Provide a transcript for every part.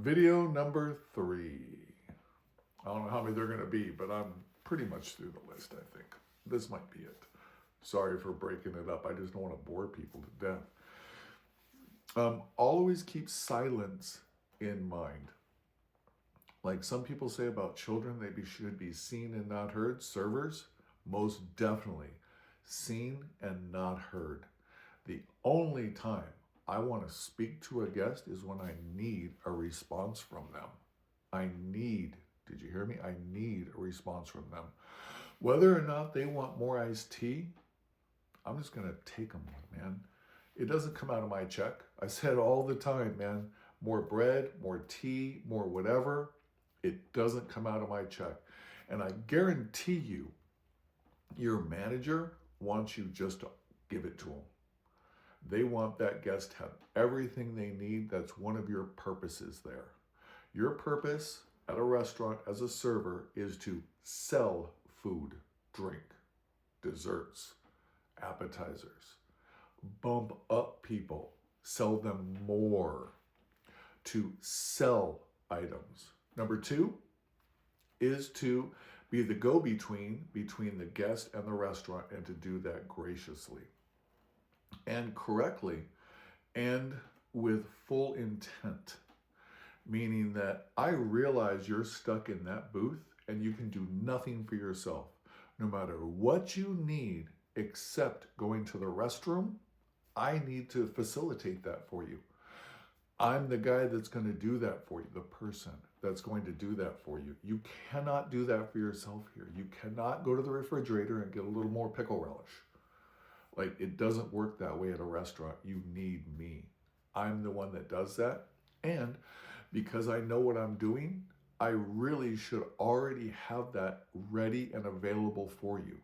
Video number 3. I don't know how many they're going to be, but I'm pretty much through the list, I think. This might be it. Sorry for breaking it up. I just don't want to bore people to death. Always keep silence in mind. Like some people say about children, they should be seen and not heard. Servers, most definitely seen and not heard. The only time I want to speak to a guest is when I need a response from them. Did you hear me? I need a response from them. Whether or not they want more iced tea, I'm just going to take them, man. It doesn't come out of my check. I said all the time, man, more bread, more tea, more whatever. It doesn't come out of my check. And I guarantee you, your manager wants you just to give it to them. They want that guest to have everything they need. That's one of your purposes there. Your purpose at a restaurant as a server is to sell food, drink, desserts, appetizers, bump up people, sell them more, to sell items. Number 2 is to be the go-between between the guest and the restaurant, and to do that graciously and correctly and with full intent, meaning that I realize you're stuck in that booth and you can do nothing for yourself. No matter what you need except going to the restroom, I need to facilitate that for you. I'm the guy that's going to do that for you, the person that's going to do that for you. You cannot do that for yourself here. You cannot go to the refrigerator and get a little more pickle relish. Like, it doesn't work that way at a restaurant. You need me. I'm the one that does that. And because I know what I'm doing, I really should already have that ready and available for you.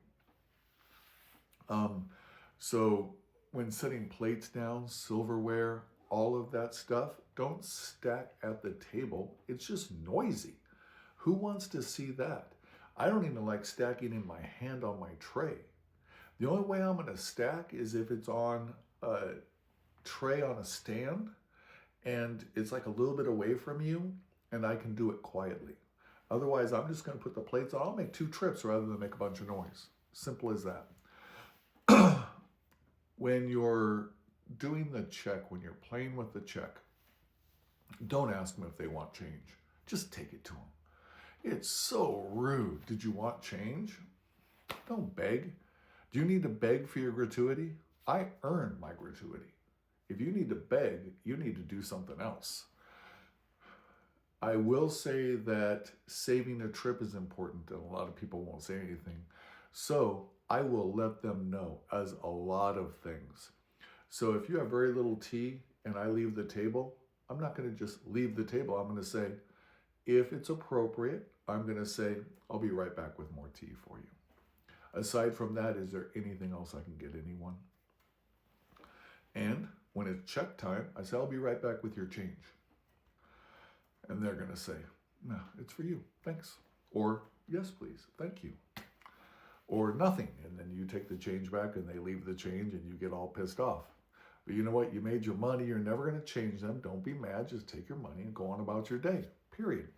So when setting plates down, silverware, all of that stuff, don't stack at the table. It's just noisy. Who wants to see that? I don't even like stacking in my hand on my tray. The only way I'm going to stack is if it's on a tray on a stand and it's like a little bit away from you and I can do it quietly. Otherwise, I'm just going to put the plates on. I'll make 2 trips rather than make a bunch of noise. Simple as that. When you're doing the check, when you're playing with the check, don't ask them if they want change. Just take it to them. It's so rude. Did you want change? Don't beg. Do you need to beg for your gratuity? I earn my gratuity. If you need to beg, you need to do something else. I will say that saving a trip is important, and a lot of people won't say anything. So I will let them know as a lot of things. So if you have very little tea and I leave the table, I'm not going to just leave the table. I'm going to say, if it's appropriate, I'm going to say, I'll be right back with more tea for you. Aside from that, is there anything else I can get anyone? And when it's check time, I say, I'll be right back with your change. And they're going to say, no, it's for you. Thanks. Or, yes, please. Thank you. Or nothing. And then you take the change back and they leave the change and you get all pissed off. But you know what? You made your money. You're never going to change them. Don't be mad. Just take your money and go on about your day. Period.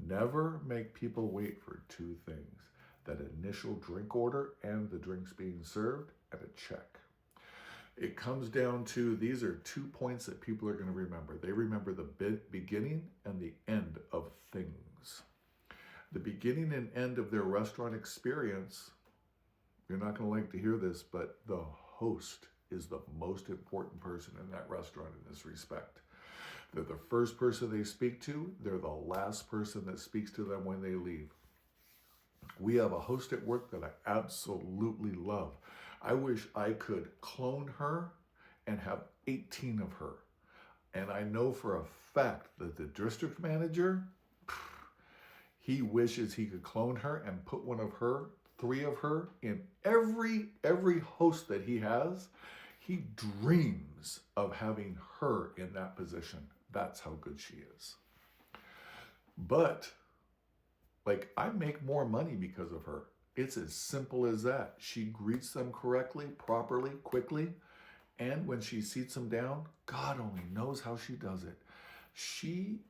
Never make people wait for 2 things: that initial drink order and the drinks being served, and a check. It comes down to, these are 2 points that people are going to remember. They remember the beginning and the end of things. The beginning and end of their restaurant experience, you're not going to like to hear this, but the host is the most important person in that restaurant in this respect. They're the first person they speak to. They're the last person that speaks to them when they leave. We have a host at work that I absolutely love. I wish I could clone her and have 18 of her. And I know for a fact that the district manager, he wishes he could clone her and put 3 of her in every host that he has. He dreams of having her in that position. That's how good she is. But, like, I make more money because of her. It's as simple as that. She greets them correctly, properly, quickly, and when she seats them down, God only knows how she does it. She,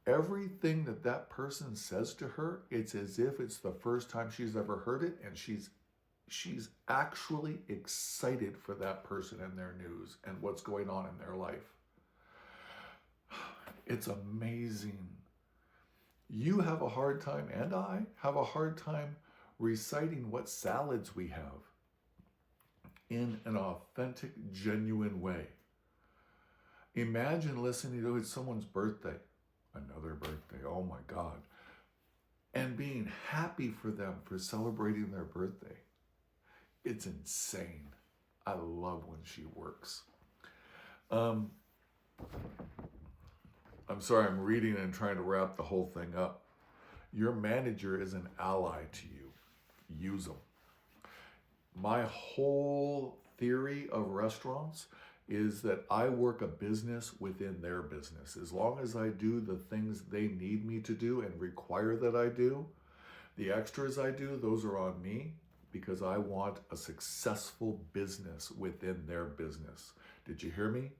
everything that that person says to her, it's as if it's the first time she's ever heard it, and she's actually excited for that person and their news and what's going on in their life. It's amazing. You have a hard time, and I have a hard time reciting what salads we have in an authentic, genuine way. Imagine listening to it's someone's birthday, another birthday, oh my God, and being happy for them for celebrating their birthday. It's insane. I love when she works. I'm sorry, I'm reading and trying to wrap the whole thing up. Your manager is an ally to you. Use them. My whole theory of restaurants is that I work a business within their business. As long as I do the things they need me to do and require that I do, the extras I do, those are on me, because I want a successful business within their business. Did you hear me?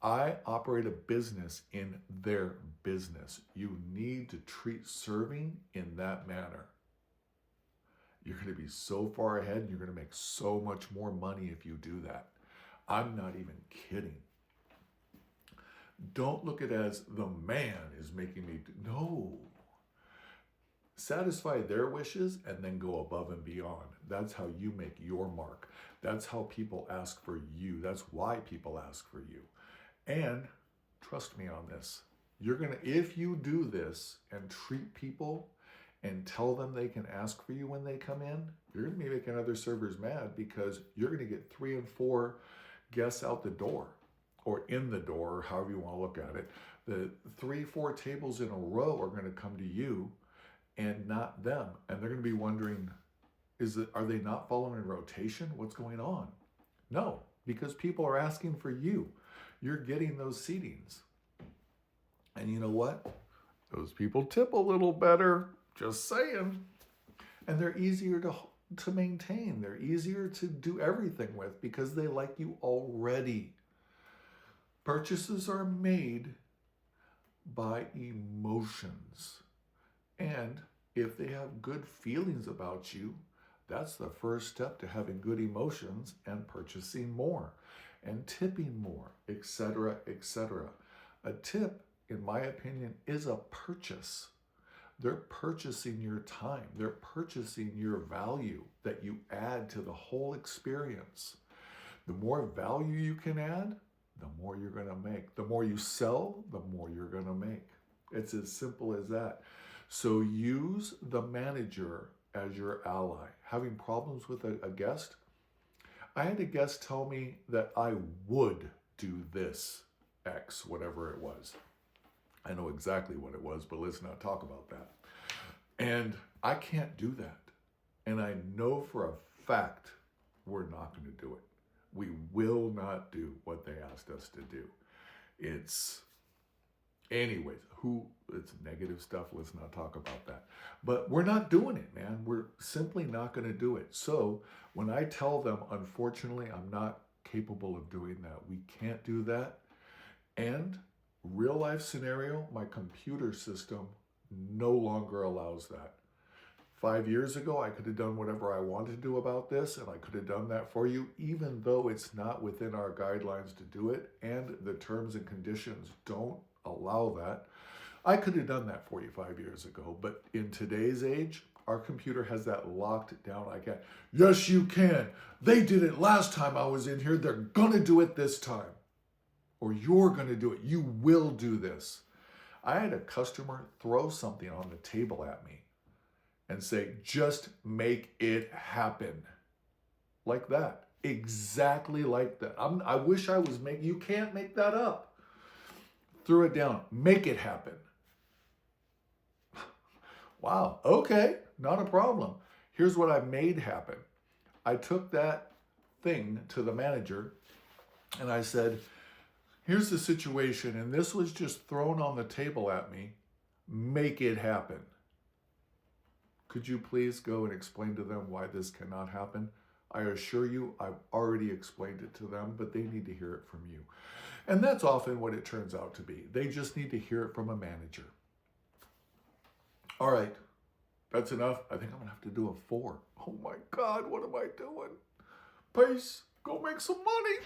I operate a business in their business. You need to treat serving in that manner. You're going to be so far ahead and you're going to make so much more money if you do that. I'm not even kidding. Don't look at it as the man is making me do. No. Satisfy their wishes and then go above and beyond. That's how you make your mark. That's how people ask for you. That's why people ask for you. And trust me on this. You're going to, if you do this and treat people and tell them they can ask for you when they come in, you're going to be making other servers mad, because you're going to get 3 and 4 guests out the door, or in the door, or however you want to look at it. The 3-4 tables in a row are going to come to you and not them. And they're going to be wondering, are they not following rotation? What's going on? No, because people are asking for you. You're getting those seatings. And you know what? Those people tip a little better, just saying. And they're easier to maintain. They're easier to do everything with because they like you already. Purchases are made by emotions. And if they have good feelings about you, that's the first step to having good emotions and purchasing more and tipping more, etc., etc. A tip, in my opinion, is a purchase. They're purchasing your time. They're purchasing your value that you add to the whole experience. The more value you can add, the more you're going to make. The more you sell, the more you're going to make. It's as simple as that. So use the manager as your ally. Having problems with a guest? I had a guest tell me that I would do this, X, whatever it was. I know exactly what it was, but let's not talk about that. And I can't do that. And I know for a fact we're not going to do it. We will not do what they asked us to do. It's negative stuff. Let's not talk about that. But we're not doing it, man. We're simply not going to do it. So when I tell them, unfortunately, I'm not capable of doing that, we can't do that. And real life scenario, my computer system no longer allows that. 5 years ago, I could have done whatever I wanted to do about this, and I could have done that for you, even though it's not within our guidelines to do it, and the terms and conditions don't allow that. I could have done that for you 5 years ago, but in today's age, our computer has that locked down. I can't. Yes, you can. They did it last time I was in here. They're going to do it this time. Or you're going to do it. You will do this. I had a customer throw something on the table at me and say, just make it happen. Like that. Exactly like that. I wish I was making, you can't make that up. Threw it down. Make it happen. Wow. Okay. Not a problem. Here's what I made happen. I took that thing to the manager and I said, here's the situation, and this was just thrown on the table at me. Make it happen. Could you please go and explain to them why this cannot happen? I assure you, I've already explained it to them, but they need to hear it from you. And that's often what it turns out to be. They just need to hear it from a manager. All right, that's enough. I think I'm gonna have to do a 4. Oh my God, what am I doing? Peace, go make some money.